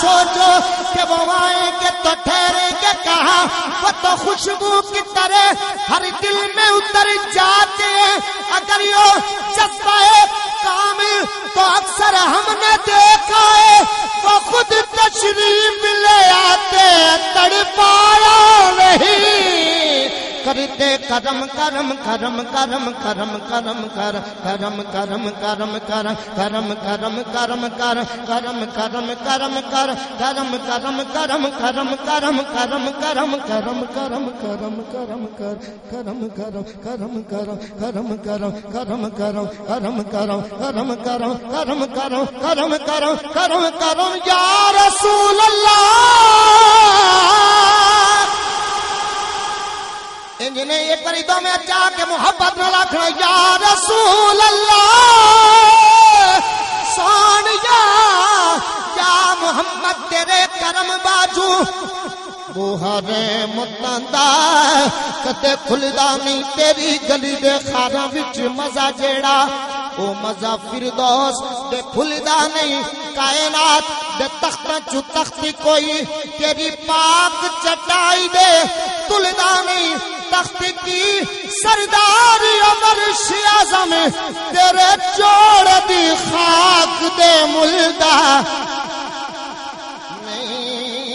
سوچو کہ وہ آئیں گے تو ٹھہریں گے کہاں، وہ تو خوشبو کی طرح ہر دل میں اتر جاتے ہیں۔ اگر یہ جذبہ ہے کامل تو اکثر ہم نے دیکھا ہے وہ خود تشریف لے آتے، تڑپایا نہیں کرتے۔ کرم کرم کرم کرم کرم کرم کر کرم کرم کرم کر کرم کرم کرم کر کرم کرم کرم کر کرم کرم کرم کرم کرم کرم کرم کرم کرم کرم کرم کر کرم کرم کرم کرم کرم کرم کرم کرم کرم کرم کرم کرم کرم کرم کرم کرم کرم کرم یا رسول اللہ۔ انجنے ایک باری دو میں چاہ کے محبت نہ رکھنا، یا رسول اللہ سونیا یا محمد تیرے کرم باجو بوہارے متندا کتے کھلدا نہیں تیری گلی دے خاراں وچ مزہ جیڑا او مزہ فردوس دے کھلدا نہیں۔ کائنات دے تختاں چ تختی کوئی تیری پاک چٹائی دے تلدا نہیں۔ تخت کی سرداری عمر اعظم تیرے جوڑ دی خاک دے ملدا نہیں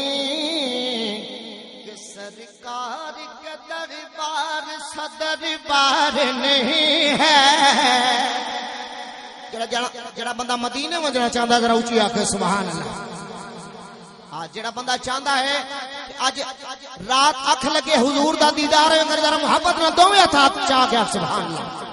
کہ سرکار کے دربار صدربار نہیں ہے۔ جڑا بندہ مدینے میں جانا چاہتا ہے ذرا اونچی آکھے سبحان اللہ۔ جڑا بندہ چاہتا ہے آج رات اکھ لگے حضور دا دیدار ہے، اگر ذرا محبت نہ دوویں ہاتھ چاہ کے سبحان اللہ۔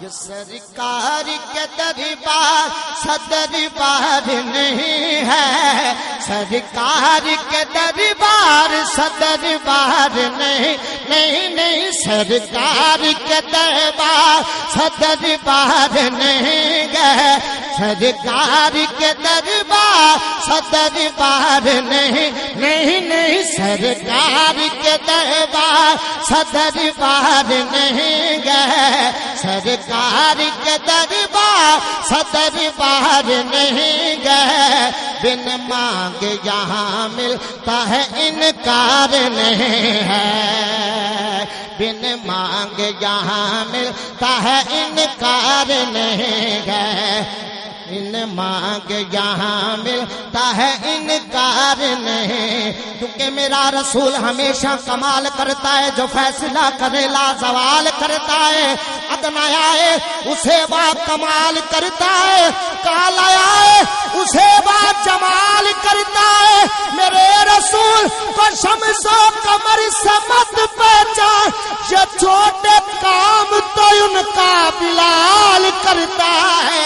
کہ سرکار کے دربار صدربار نہیں ہے، سرکار کے دربار صدربار نہیں نہیں نہیں، سرکار کے دربار صدربار نہیں گئے، سرکار کے دربار صدربار نہیں نہیں نہیں، سرکار کے دربار صدربار نہیں گئے، سرکار کے دربار صدربار نہیں گئے۔ بن مانگ یہاں ملتا ہے انکار نہیں ہے، بن مانگ یہاں ملتا ہے انکار نہیں ہے، بن مانگ یہاں ملتا ہے انکار نہیں۔ کیونکہ میرا رسول ہمیشہ کمال کرتا ہے، جو فیصلہ کرے لا زوال کرتا ہے۔ ادنا آئے اسے با کمال کرتا ہے، کالا آئے اسے با جمال کرتا ہے۔ میرے رسول کو شمس و قمر سے مت پہچان، یہ چھوٹے کام تو ان کا بلال کرتا ہے۔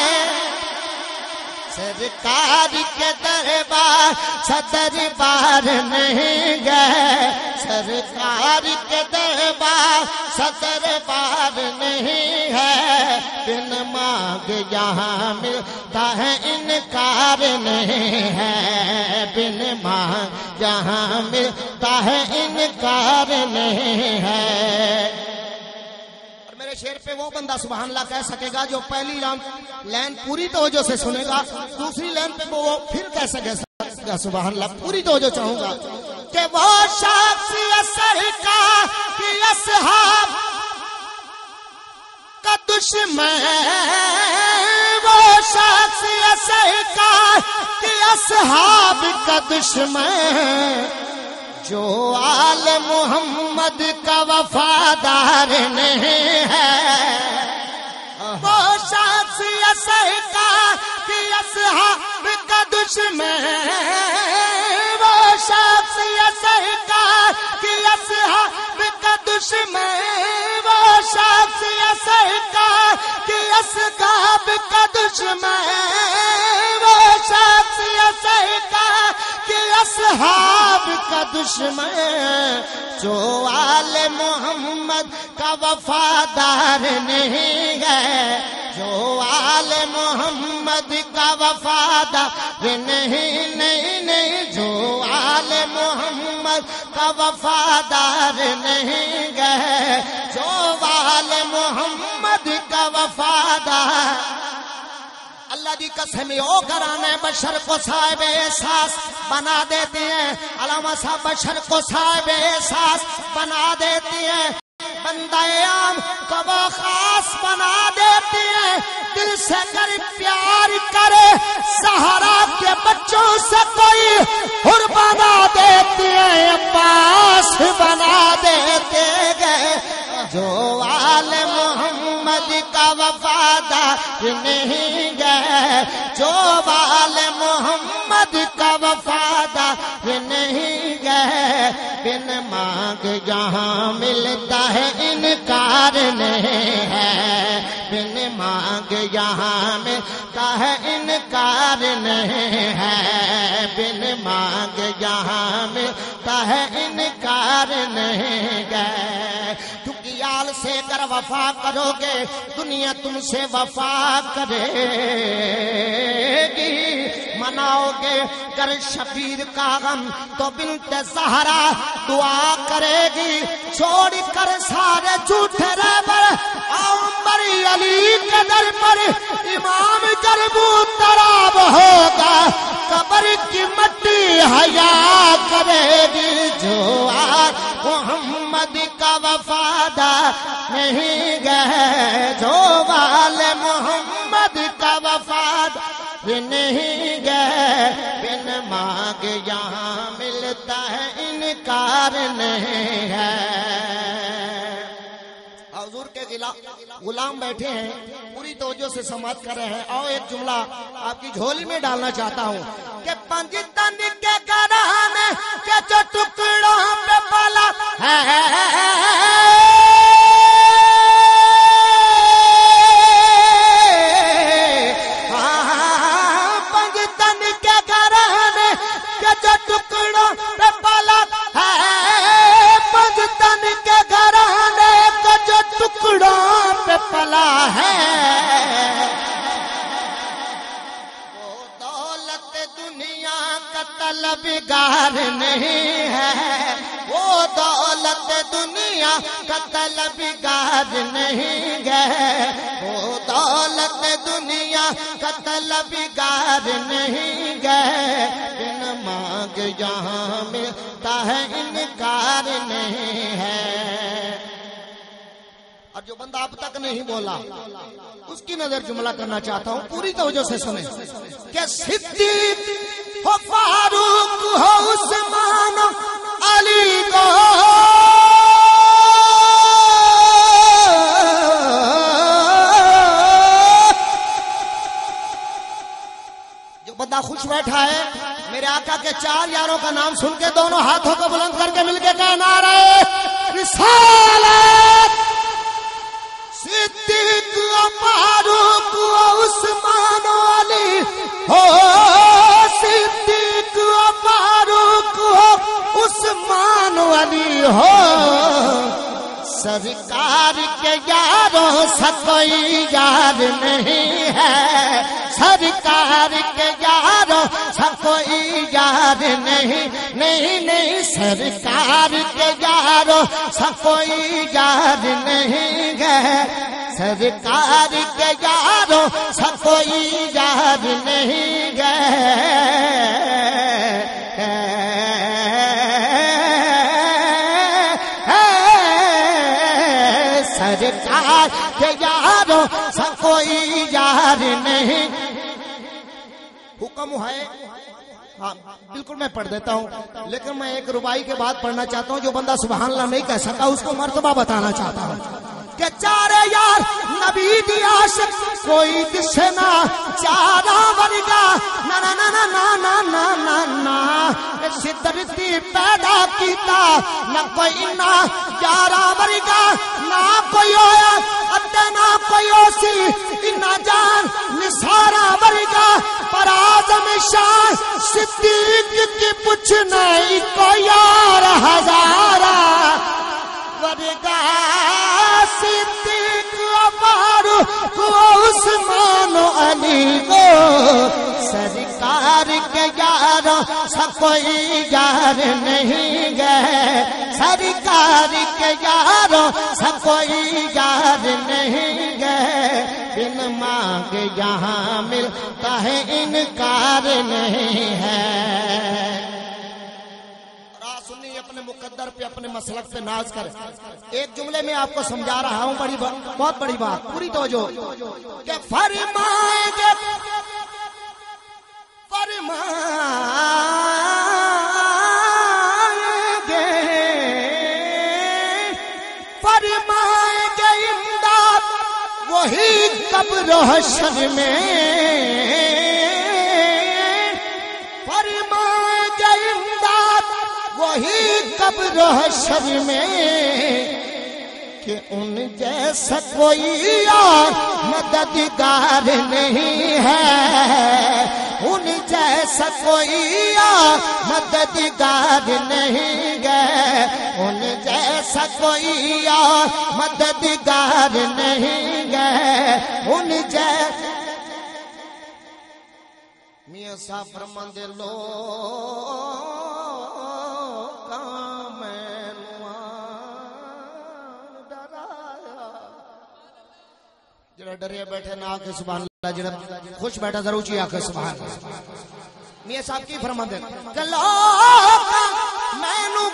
سرکار کے دربار صدربار نہیں گئے، سرکار کے دربار صدربار نہیں ہے۔ بن مانگ یہاں ملتا ہے انکار نہیں ہے، بن مانگ یہاں ملتا ہے انکار نہیں ہے۔ شیر پہ وہ بندہ سبحان اللہ کہہ سکے گا جو پہلی لائن پوری توجہ سے سنے گا، دوسری لائن پہ وہ پھر کہہ سکے گا سبحان اللہ۔ پوری توجہ چاہوں گا کہ وہ شخص سرکار کی اصحاب کا دشمن، وہ شخص سرکار کی اصحاب کا دشمن، جو آل محمد کا وفادار نہیں ہے، وہ شخص سرکار کی اصحاب کا دشمن، وہ شخص سرکار کی اصحاب کا دشمن، وہ شخص سرکار کی اصحاب کا دشمن، وہ شخص سرکار کی اصحاب کا دشمن، جو آل محمد کا وفادار نہیں ہے، جو آل محمد کا وفادار نہیں نہیں نہیں، جو آل محمد کا وفادار نہیں ہے، جو آل محمد کا وفادار اللہ دی قسم او گھرانے بشر کو صاحب احساس بنا دیتی ہیں، علامہ صاحب بشر کو صاحب احساس بنا دیتی ہیں، بندہ عام کو وہ خاص بنا دیتی ہیں، دل سے کر پیار کرے سہارا کے بچوں سے کوئی حر بنا دیتی ہیں، عباس بنا دیتے گئے، جو آل محمد کا وفادار نہیں گئے، جو آل محمد کا وفادار نہیں گئے، بن مانگ جہاں ملتا ہے انکار نہیں ہے، بن مانگ یہاں ملتا ہے انکار نہیں ہے، بن مانگ یہاں ملتا ہے انکار نہیں ہے، کیونکہ آل سے کر وفا کرو گے دنیا تم سے وفا کرے گی، مناؤ گے کر شبیر کا غم تو بنت زہرا دعا کرے گی، چھوڑ کر سارے جھوٹے رہبر عمر علی کے در پر امام جربو تراب ہوگا، قبر کی مٹی حیا کرے گی، جو آل محمد کا وفادار نہیں گئے، جو آل محمد کا وفادار نہیں گئے، بن مانگ یہاں ملتا ہے انکار نہیں ہے۔ حضور کے غلام بیٹھے ہیں، پوری توجہ سے سماعت کر رہے ہیں، آؤ ایک جملہ آپ کی جھولی میں ڈالنا چاہتا ہوں کہ پنج تن کے گھرانے کے جو ٹکڑوں پہ پلا ہے، پنج تن کے گھرانے کے جو ٹکڑوں پہ پلا ہے، پنج تن کے گھرانے کے جو ٹکڑوں پہ پلا ہے، وہ دولت دنیا کا طلبگار نہیں ہے، وہ دولت دنیا کا طلبگار نہیں ہے، وہ دولت دنیا کا طلبگار نہیں ہے، بن مانگ یہاں ملتا ہے انکار نہیں ہے۔ اور جو بندہ اب تک نہیں بولا اس کی نظر جملہ کرنا چاہتا ہوں، پوری توجہ سے سنیں کہ صدیق ہو، فاروق ہو، عثمان علی کو جو بندہ خوش بیٹھا ہے، میرے آقا کے چار یاروں کا نام سن کے دونوں ہاتھوں کو بلند کر کے مل کے کہنا رہے رسالت، صدیق و فاروق و عثمان علی ہو، صدیق و فاروق ہو، عثمان علی ہو، سرکار کے یاروں سے کوئی یار نہیں ہے، سرکار کے یاروں سے کوئی یار نہیں، نہیں نہیں، سرکار کے یاروں سے کوئی یار نہیں ہے، سرکار کے یاروں سے کوئی یار نہیں ہے، سرکار کے یاروں سے کوئی یار نہیں۔ حکم ہے، ہاں بالکل میں پڑھ دیتا ہوں، لیکن میں ایک ربائی کے بعد پڑھنا چاہتا ہوں، جو بندہ سبحان اللہ نہیں کہہ سکتا اس کو مرتبہ بتانا چاہتا ہوں کہ چارے یار نبی دی عاشق کوئی دشنا چارا ورگا، نا نا نا نا نا نا نا نا، سدرتی پیدا کیتا نہ کوئی نہ یارا ورگا، نہ کوئی ہویا ادھے نہ کوئی ہوسی، نہ جان نثارا ورگا، پر آزم شان صدیق کی پوچھ نہیں کوئی یار ہزارہ ورگا، صدیق و فاروق و عثمان علی کو، سرکار کے یاروں سے کوئی یار نہیں گئے، سرکار کے یاروں سے کوئی یار نہیں گئے، بن مانگے یہاں ملتا ہے انکار نہیں ہے۔ سنی اپنے مقدر پہ اپنے مسلک پہ ناز کرے۔ ایک جملے میں آپ کو سمجھا رہا ہوں بہت بڑی بات، پوری توجہ کہ فرمائیں گے امداد وہی قبر و حشر میں، فرمائیں گے امداد وہی قبر و حشر میں، کہ ان جیسا کوئی اور مددگار نہیں ہے، ان جیسا کوئی اور مددگار نہیں ہے، ان جیسا کوئی اور مددگار نہیں ہے، ان جیسا میاں صاحب فرماندے لو جڑا ڈریا بیٹھے نہ آکے سبحان اللہ، جڑا خوش بیٹھا ضرور چاہیے آکے سبحان اللہ۔ میاں صاحب کی فرماتے ہیں کہ لوگ میں نو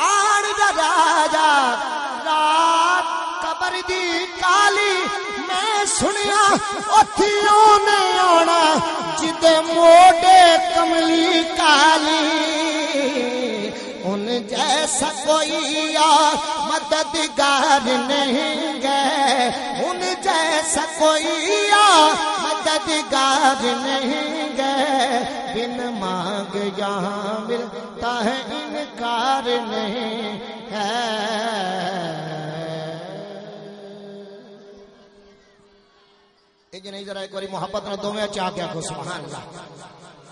آن راجا رات قبر دی کالی، میں سنیا اتھیوں نے آنا جدے موڈے کملی کالی، ان جیسا کوئی اور مددگار نہیں گئے، ان جیسا کوئی اور مددگار نہیں گئے، بن مانگ یہاں ملتا ہے انکار نہیں ہے۔ ایک نہیں ذرا ایک باری محبت نہ دو میں چاہ کے آکھو سبحان اللہ،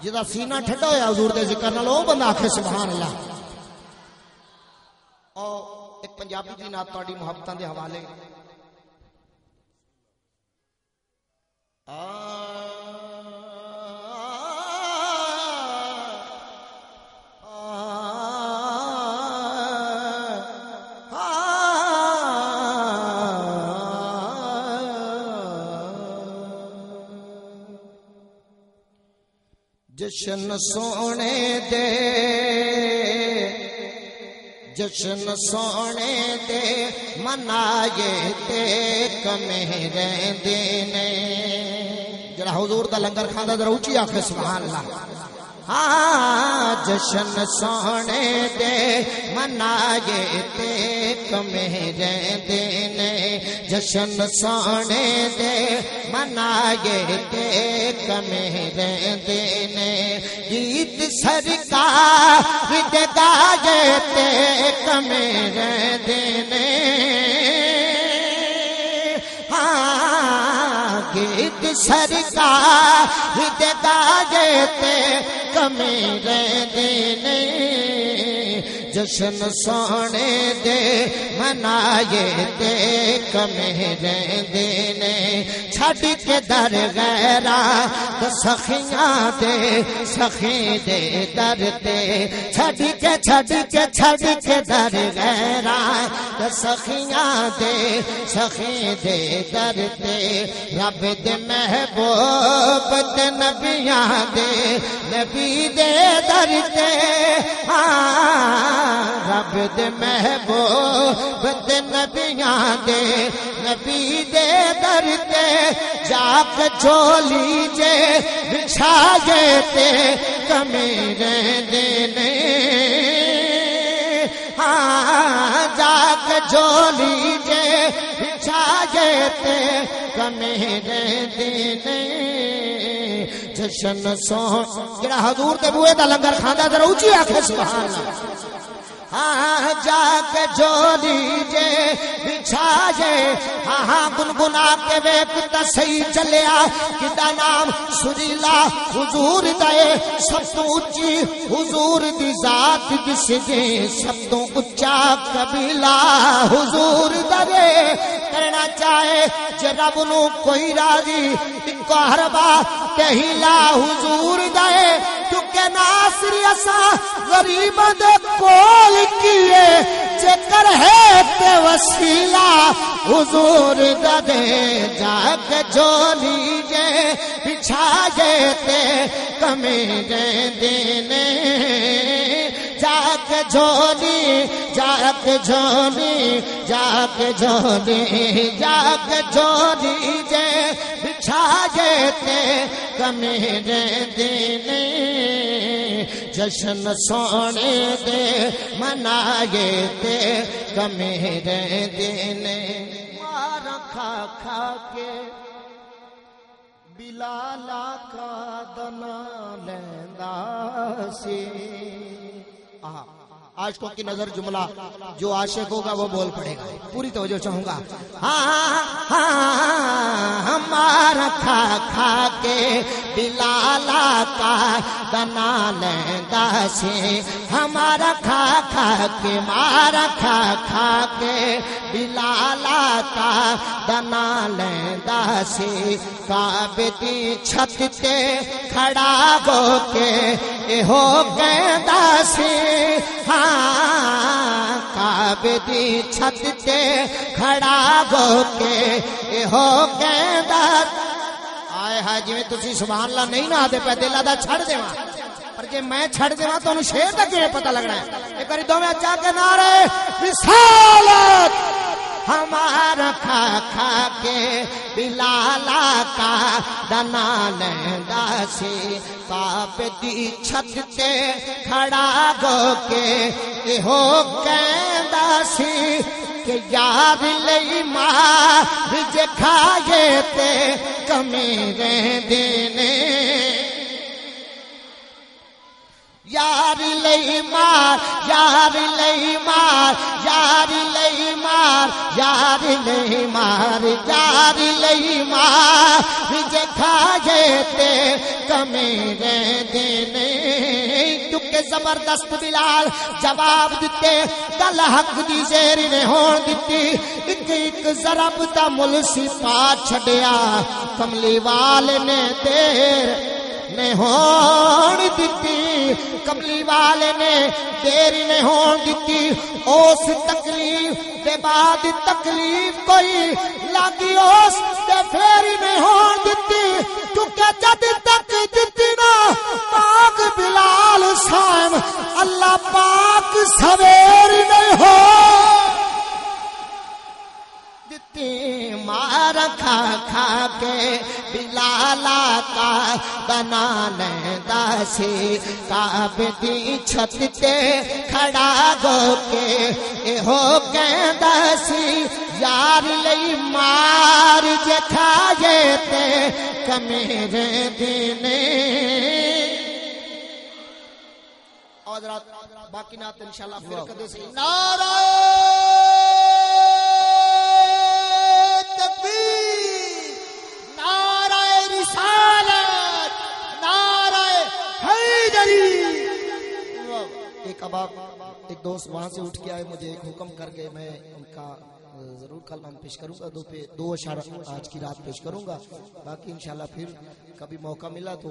جدا سینہ ٹھڈا ہویا حضور دے ذکر نال او بندہ آکھے سبحان اللہ۔ اور ایک پنجابی دی نعت تہاڈی محبتاں دے حوالے جشن سونے دے، جشن سونے دے منائے تے کمے رہندے نے، جڑا حضور دا لنگر کھاندا ذرا اونچی آکھے سبحان اللہ۔ ہاں جشن سونے دے منائے تے کمے رہندے نے، جشن سونے دے منائے تے کمے رہندے نے، گیت سرکار دے گائے تے کمے رہندے نے، ہاں گیت سرکار دے گائے تے کمے رہندے نے، جشن سونے دے منائے تے کمے رہندے نے، چھڈ کے در غیراں تے سخیاں دے، سخی دے در تے، چھڈ کے در غیراں تے سخیاں دے، سخی دے در تے، رب دے محبوب تے نبیاں دے، نبی دے در تے، رب دے محبوب تے نبیاں دے، نبی دے در تے، جا کے جھولی جے بچھائے تے کمے رہندے نے، ہاں جا کے جھولی جے بچھائے تے کمے رہندے نے، جشن سون جڑا حضور دے بوئے دا لنگر کھاندا ذرا اونچی آکھے سبحان اللہ۔ ہاں جا کے جوڑی جے بچھائے، ہاں گنگنا کے ویکھتا صحیح چلیا، کدا نام سریلا حضور دے، سب تو اچھی حضور دی ذات جس دے، سب تو اچا قبیلہ حضور دے، کرنا چاہے جے رب نو کوئی راضی، اکو حربا کہیلا حضور دے، کیونکہ ناصری اسا غریب دے کول کیے، چکر ہے تے وسیلہ حضور دے جاگ جولیے بچھائے تے کمیرے دینے جاگ جھولی جاگ جھولی جاگ جھولی جاگ جھولی جے بچھائے تے کمیرے دینے جشن سونے دے منائے تے کمیرے دینے مار کھا کھا کے بلالا کا دنا لیندا سی عاشقوں کی نظر جملہ جو عاشق ہوگا وہ بول پڑے گا پوری توجہ چاہوں گا ہمارا کھا کھا کے بلالا کا دنا لیندا سی ہمارا کھا کھا کے مارا کھا کھا کے بلالا کا دنا لیندا سی کعبے دی چھت تے کھڑا ہو کے ہو کہندا سی کعبے دی چھت تے کھڑا ہو کے ہو کہندا آئے ہائے جویں تسی سبحان اللہ نہیں نہ آدے پہ دل آدھا چھڑ دیواں پر جے میں چھڑ دیواں تو انہوں شیر تک کیویں پتہ لگنا ہے ایک باری دو میں اچھا کے نعرے رسالت ہمارا کھا کھا کے بلالا کا دنا لیندا سی کعبے دی چھت تے کھڑا ہو کے ہو کہندا سی کہ یار لئی ماں جے کھائے تے کمیرے دینے یار لئی مار یار لئی مار یار لئی مار یار لئی مار یار لئی مار جے کھائے تے کمیرے دینے کیونکہ زبردست بلال جواب دیتے گل حق دی زیر نے ہون دیتی ایک ایک ضرب دا ملسی پا چھڑیا کملی والے نے دیر نے ہون دیتی کملی والے نے دیر نے ہون دیتی اس تکلیف دے بعد تکلیف کوئی لگی اس دے پھیری نے ہون دیتی کیونکہ جد تک دیتی نا پاک بلال سائم اللہ پاک سویر نہیں ہو مار کھا کھا کے بلالا کا بنا لیندا سی کعبے دی چھت تے کھڑا ہو کے ہو کہندا سی یار لئی مار جے کھائے تے کمیرے دینے اور حضرات باقی نات انشاءاللہ پھر کدے سے نعرہ نعرہ رسالت نعرہ حیدری ایک اباب ایک دوست وہاں سے اٹھ کے آئے مجھے ایک حکم کر کے میں ان کا ضرور کلام پیش کروں گا دو اشعار آج کی رات پیش کروں گا باقی انشاءاللہ پھر کبھی موقع ملا تو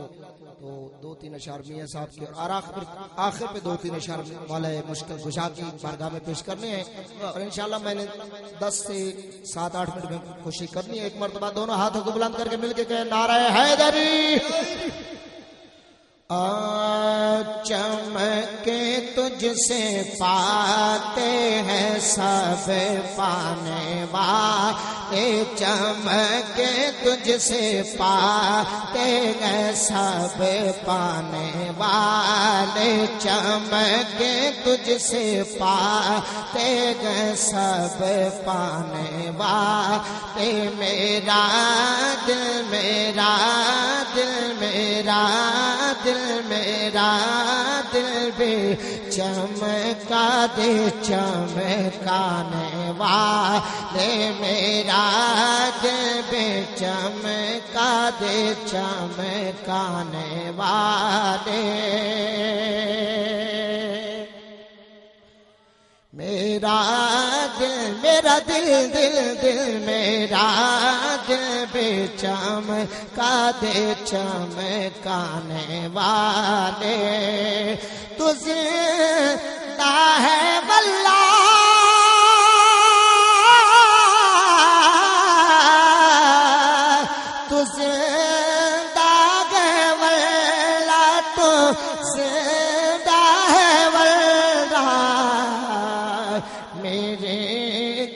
دو تین اشعار میاں صاحب کے اور آخر پہ دو تین اشعار والا مشکل گشا کی بارگاہ میں پیش کرنے ہیں اور انشاءاللہ میں نے 10 سے 7-8 منٹ میں کوشش کرنی ہے ایک مرتبہ دونوں ہاتھوں کو بلند کر کے مل کے کہیں نعرہ حیدری چمکے تجھ سے پاتے ہیں سب پانے والے چمکے تجھ سے پاتے ہیں سب پانے والے چمکے تجھ سے پاتے ہیں سب پانے والے میرا دل میرا دل میرا دل میرا دل بھی چمکا دے چمکانے والے میرا دل بھی چمکا دے چمکانے والے میرا دل میرا دل دل دل میرا دل بے چمکا دے چمکانے والے تو زندہ ہے واللہ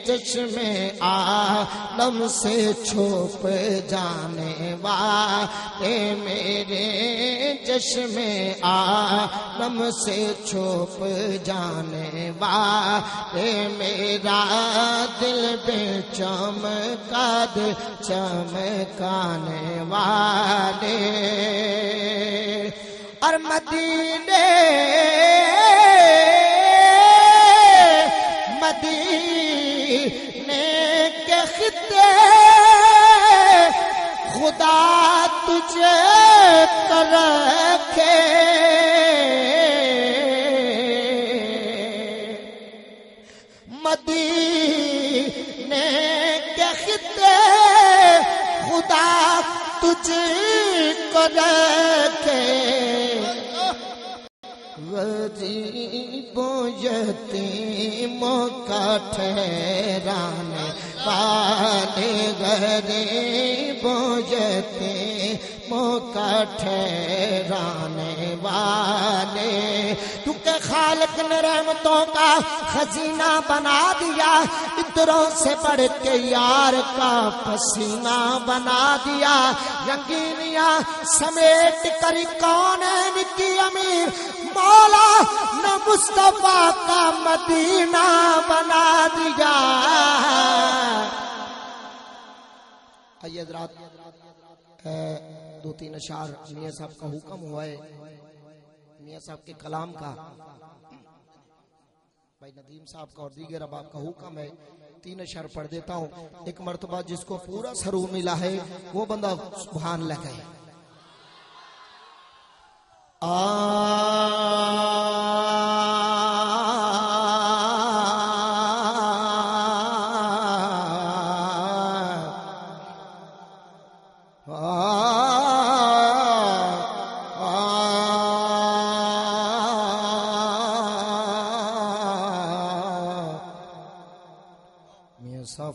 چشمے عالم سے چھپ جانے والے میرے چشمے عالم سے چھپ جانے والے میرا دل بے چمکا دے چمکانے والے اور مدینے کے خطے خدا تجھے کر رکھے مدینے کے خطے خدا تجھے کو رکھے غریبوں یتیموں کا ٹھہرانے والے غریبوں یتیموں کا ٹھہرانے والے تو کہ خالق نے رحمتوں کا خزینہ بنا دیا ادھروں سے بڑھ کے یار کا پسینہ بنا دیا رنگینیاں سمیٹ کر کونین کی امیر مولا نے مصطفیٰ کا مدینہ بنا دیا آئیے حضرات دو تین اشعار میاں صاحب کا حکم ہوا ہے میاں صاحب کے کلام کا بھائی ندیم صاحب کا اور دیگر اب آپ کا حکم ہے تین اشعار پڑھ دیتا ہوں ایک مرتبہ جس کو پورا سرو ملا ہے وہ بندہ سبحان اللہ کہے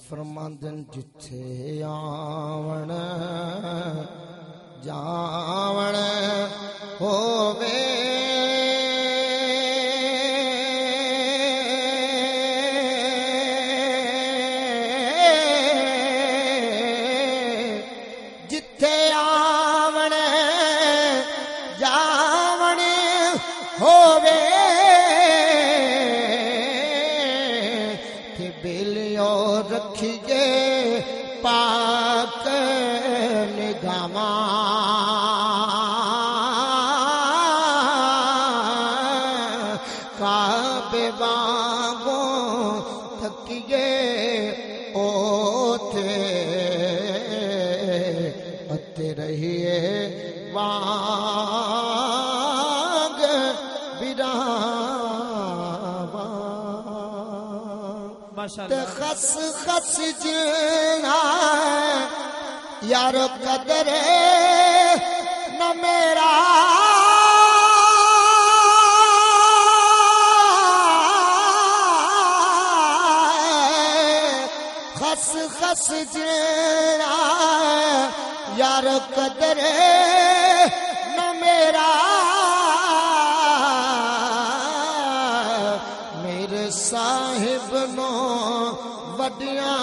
فرماندن جتھے آون جاون ہووے جتھے آون جاون ہووے رکھیے پاک نگاہاں کعبے وانگوں تھکیے اوتھے اتے رہیے وانگ خس خس جنا یار قدر نہ میرا خس خس جنا یار قدر نہ میرا میرے صاحب نو وڈیاں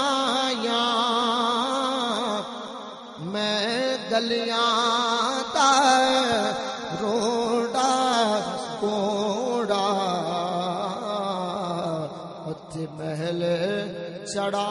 میں گلیاں دا روڑا کوڑا اتھے محل چڑھا